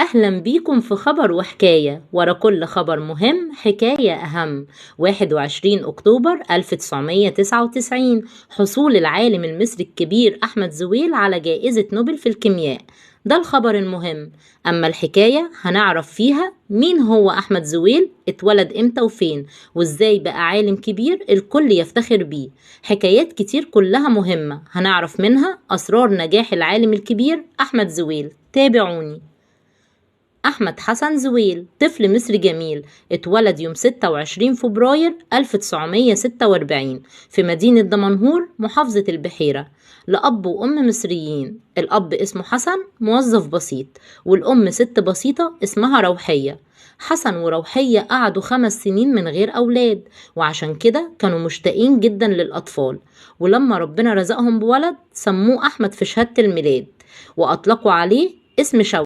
أهلا بيكم في خبر وحكاية. ورا كل خبر مهم حكاية أهم. 21 أكتوبر 1999 حصول العالم المصري الكبير أحمد زويل على جائزة نوبل في الكيمياء. ده الخبر المهم. أما الحكاية هنعرف فيها مين هو أحمد زويل، اتولد إمتى وفين، وإزاي بقى عالم كبير الكل يفتخر بيه. حكايات كتير كلها مهمة هنعرف منها أسرار نجاح العالم الكبير أحمد زويل. تابعوني. أحمد حسن زويل طفل مصري جميل، اتولد يوم 26 فبراير 1946 في مدينة دمنهور محافظة البحيرة، لأب وأم مصريين. الأب اسمه حسن موظف بسيط، والأم ست بسيطة اسمها روحية. حسن وروحية قعدوا 5 سنين من غير أولاد، وعشان كده كانوا مشتاقين جدا للأطفال. ولما ربنا رزقهم بولد سموه أحمد في شهادة الميلاد، وأطلقوا عليه اسم شوقي.